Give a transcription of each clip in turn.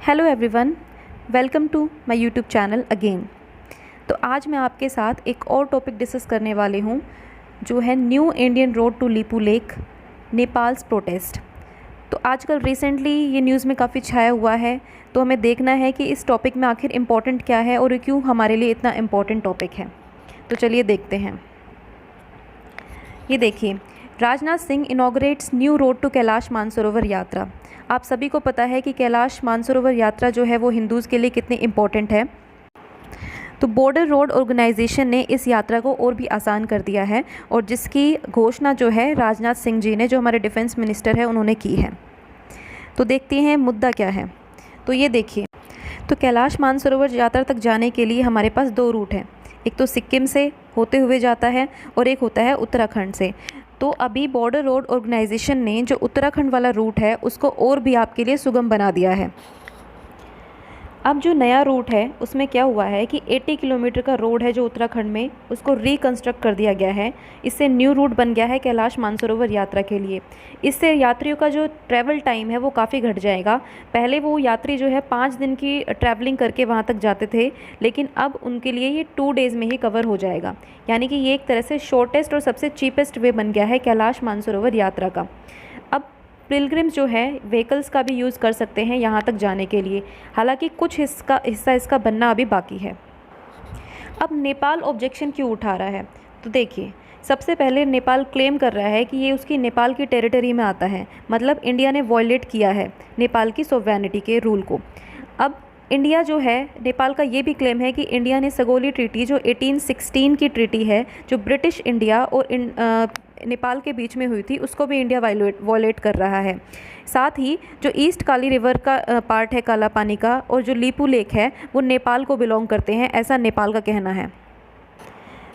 Hello everyone, welcome to my YouTube channel again. तो आज मैं आपके साथ एक और टॉपिक डिस्कस करने वाली हूँ जो है new Indian road to Lipulekh, Nepal's protest. तो आजकल रिसेंटली ये न्यूज़ में काफ़ी छाया हुआ है, तो हमें देखना है कि इस टॉपिक में आखिर इम्पॉर्टेंट क्या है और क्यों हमारे लिए इतना इम्पॉर्टेंट टॉपिक है। तो चलिए देखते हैं। ये देखिए, Rajnath Singh inaugurates new road to Kailash Mansarovar Yatra. आप सभी को पता है कि कैलाश मानसरोवर यात्रा जो है वो हिंदूज़ के लिए कितनी इम्पोर्टेंट है। तो बॉर्डर रोड ऑर्गेनाइजेशन ने इस यात्रा को और भी आसान कर दिया है और जिसकी घोषणा जो है राजनाथ सिंह जी ने, जो हमारे डिफेंस मिनिस्टर है, उन्होंने की है। तो देखते हैं मुद्दा क्या है। तो ये देखिए, तो कैलाश मानसरोवर यात्रा तक जाने के लिए हमारे पास दो रूट हैं। एक तो सिक्किम से होते हुए जाता है और एक होता है उत्तराखंड से। तो अभी बॉर्डर रोड ऑर्गेनाइजेशन ने जो उत्तराखंड वाला रूट है उसको और भी आपके लिए सुगम बना दिया है। अब जो नया रूट है उसमें क्या हुआ है कि 80 किलोमीटर का रोड है जो उत्तराखंड में, उसको रिकंस्ट्रक्ट कर दिया गया है। इससे न्यू रूट बन गया है कैलाश मानसरोवर यात्रा के लिए। इससे यात्रियों का जो ट्रैवल टाइम है वो काफ़ी घट जाएगा। पहले वो यात्री जो है 5 दिन की ट्रैवलिंग करके वहाँ तक जाते थे, लेकिन अब उनके लिए ये 2 डेज़ में ही कवर हो जाएगा। यानी कि ये एक तरह से शॉर्टेस्ट और सबसे चीपेस्ट वे बन गया है कैलाश मानसरोवर यात्रा का। अब पिलग्रिम्स जो है व्हीकल्स का भी यूज़ कर सकते हैं यहाँ तक जाने के लिए। हालांकि कुछ हिस्सा इसका बनना अभी बाकी है। अब नेपाल ऑब्जेक्शन क्यों उठा रहा है? तो देखिए, सबसे पहले नेपाल क्लेम कर रहा है कि ये उसकी नेपाल की टेरिटरी में आता है, मतलब इंडिया ने वॉयलेट किया है नेपाल की सोवरेनिटी के रूल को। अब इंडिया जो है, नेपाल का ये भी क्लेम है कि इंडिया ने सगोली ट्रीटी जो 1816 की ट्रीटी है, जो ब्रिटिश इंडिया और नेपाल के बीच में हुई थी, उसको भी इंडिया वॉयलेट कर रहा है। साथ ही जो ईस्ट काली रिवर का पार्ट है काला पानी का, और जो लीपू लेक है, वो नेपाल को बिलोंग करते हैं, ऐसा नेपाल का कहना है।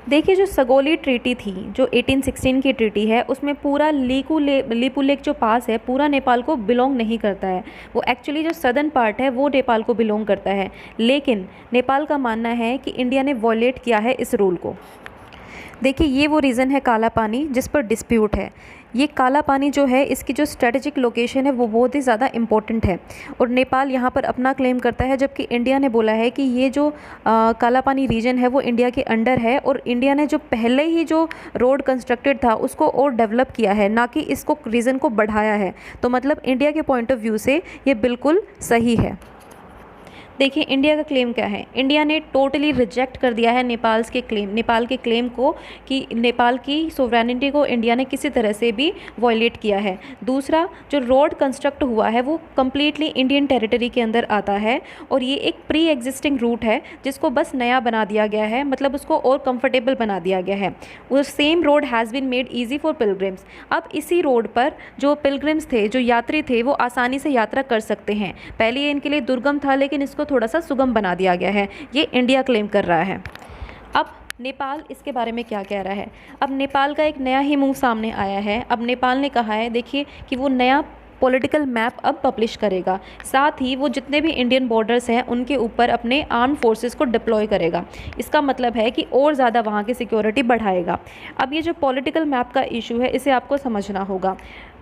देखिए, जो सगोली ट्रीटी थी, जो 1816 की ट्रीटी है, उसमें पूरा लीपू लेक जो पास है पूरा नेपाल को बिलोंग नहीं करता है। वो एक्चुअली जो सदर्न पार्ट है वो नेपाल को बिलोंग करता है, लेकिन नेपाल का मानना है कि इंडिया ने वॉयलेट किया है इस रूल को। देखिए, ये वो रीज़न है काला पानी जिस पर डिस्प्यूट है। ये काला पानी जो है, इसकी जो स्ट्रेटेजिक लोकेशन है वो बहुत ही ज़्यादा इम्पोर्टेंट है और नेपाल यहाँ पर अपना क्लेम करता है, जबकि इंडिया ने बोला है कि ये जो काला पानी रीजन है वो इंडिया के अंडर है और इंडिया ने जो पहले ही जो रोड कंस्ट्रक्टेड था उसको और डेवलप किया है, ना कि इसको रीजन को बढ़ाया है। तो मतलब इंडिया के पॉइंट ऑफ व्यू से ये बिल्कुल सही है। देखिए, इंडिया का क्लेम क्या है। इंडिया ने टोटली रिजेक्ट कर दिया है नेपाल के क्लेम को कि नेपाल की सोवरेनिटी को इंडिया ने किसी तरह से भी वॉयलेट किया है। दूसरा, जो रोड कंस्ट्रक्ट हुआ है वो कम्प्लीटली इंडियन टेरिटरी के अंदर आता है और ये एक प्री एग्जिस्टिंग रूट है जिसको बस नया बना दिया गया है, मतलब उसको और कंफर्टेबल बना दिया गया है। वो same road has been made easy for pilgrims. अब इसी रोड पर जो पिलग्रिम्स थे, जो यात्री थे, वो आसानी से यात्रा कर सकते हैं। पहले ये इनके लिए दुर्गम था, लेकिन इसको थोड़ा सा सुगम बना दिया गया है। ये इंडिया क्लेम कर रहा है। अब नेपाल इसके बारे में क्या कह रहा है? अब नेपाल का एक नया ही मूव सामने आया है। अब नेपाल ने कहा है, देखिए, कि वो नया पॉलिटिकल मैप अब पब्लिश करेगा। साथ ही वो जितने भी इंडियन बॉर्डर्स हैं उनके ऊपर अपने आर्म्ड फोर्सेस को डिप्लॉय करेगा। इसका मतलब है कि और ज़्यादा वहाँ की सिक्योरिटी बढ़ाएगा। अब ये जो पॉलिटिकल मैप का इशू है, इसे आपको समझना होगा।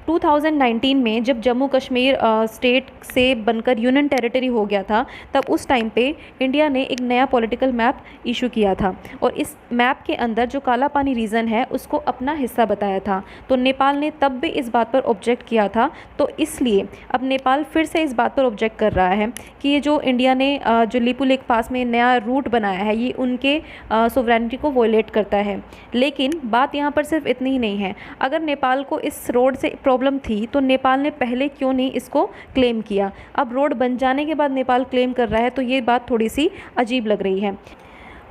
2019 में जब जम्मू कश्मीर स्टेट से बनकर यूनियन टेरिटरी हो गया था, तब उस टाइम पे इंडिया ने एक नया पॉलिटिकल मैप इशू किया था और इस मैप के अंदर जो काला पानी रीजन है उसको अपना हिस्सा बताया था। तो नेपाल ने तब भी इस बात पर ऑब्जेक्ट किया था। तो इसलिए अब नेपाल फिर से इस बात पर ऑब्जेक्ट कर रहा है कि ये जो इंडिया ने जो लीपू लेक पास में नया रूट बनाया है, ये उनके सोवरेनिटी को वॉयलेट करता है। लेकिन बात यहाँ पर सिर्फ इतनी ही नहीं है। अगर नेपाल को इस रोड से प्रॉब्लम थी तो नेपाल ने पहले क्यों नहीं इसको क्लेम किया? अब रोड बन जाने के बाद नेपाल क्लेम कर रहा है, तो ये बात थोड़ी सी अजीब लग रही है।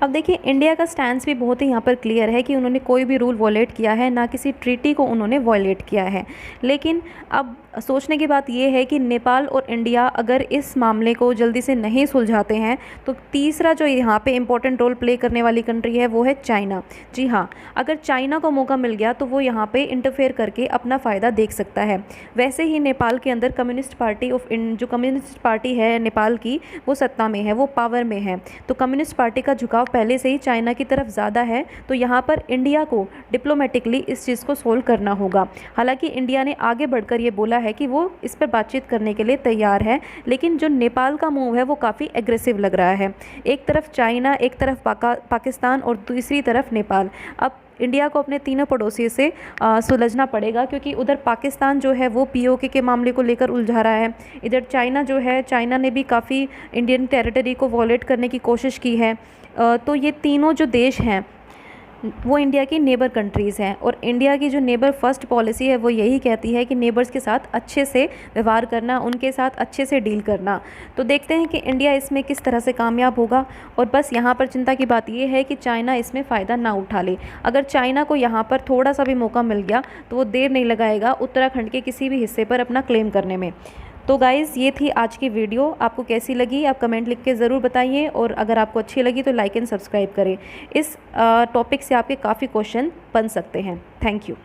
अब देखिए, इंडिया का स्टैंड भी बहुत ही यहाँ पर क्लियर है कि उन्होंने कोई भी रूल वॉयलेट किया है, ना किसी ट्रीटी को उन्होंने वॉयलेट किया है। लेकिन अब सोचने की बात यह है कि नेपाल और इंडिया अगर इस मामले को जल्दी से नहीं सुलझाते हैं तो तीसरा जो यहाँ पे इम्पोर्टेंट रोल प्ले करने वाली कंट्री है वो है चाइना। जी हाँ, अगर चाइना को मौका मिल गया तो वो यहाँ पे इंटरफेयर करके अपना फ़ायदा देख सकता है। वैसे ही नेपाल के अंदर जो कम्युनिस्ट पार्टी है नेपाल की, वो सत्ता में है, वो पावर में है। तो कम्युनिस्ट पार्टी का झुकाव पहले से ही चाइना की तरफ ज़्यादा है। तो यहाँ पर इंडिया को डिप्लोमेटिकली इस चीज़ को सोल्व करना होगा। हालांकि इंडिया ने आगे बढ़कर ये बोला है कि वो इस पर बातचीत करने के लिए तैयार है। लेकिन जो नेपाल का मूव है वो काफ़ी एग्रेसिव लग रहा है। एक तरफ चाइना, एक तरफ पाकिस्तान और दूसरी तरफ नेपाल। अब इंडिया को अपने तीनों पड़ोसियों से सुलझना पड़ेगा, क्योंकि उधर पाकिस्तान जो है वो पीओके के मामले को लेकर उलझा रहा है। इधर चाइना जो है, चाइना ने भी काफ़ी इंडियन टेरिटरी को वॉलेट करने की कोशिश की है। तो ये तीनों जो देश हैं वो इंडिया की नेबर कंट्रीज़ हैं, और इंडिया की जो नेबर फर्स्ट पॉलिसी है वो यही कहती है कि नेबर्स के साथ अच्छे से व्यवहार करना, उनके साथ अच्छे से डील करना। तो देखते हैं कि इंडिया इसमें किस तरह से कामयाब होगा। और बस यहाँ पर चिंता की बात ये है कि चाइना इसमें फ़ायदा ना उठा ले। अगर चाइना को यहाँ पर थोड़ा सा भी मौका मिल गया तो वो देर नहीं लगाएगा उत्तराखंड के किसी भी हिस्से पर अपना क्लेम करने में। तो गाइज़, ये थी आज की वीडियो। आपको कैसी लगी आप कमेंट लिख के ज़रूर बताइए, और अगर आपको अच्छी लगी तो लाइक एंड सब्सक्राइब करें। इस टॉपिक से आपके काफ़ी क्वेश्चन बन सकते हैं। Thank you.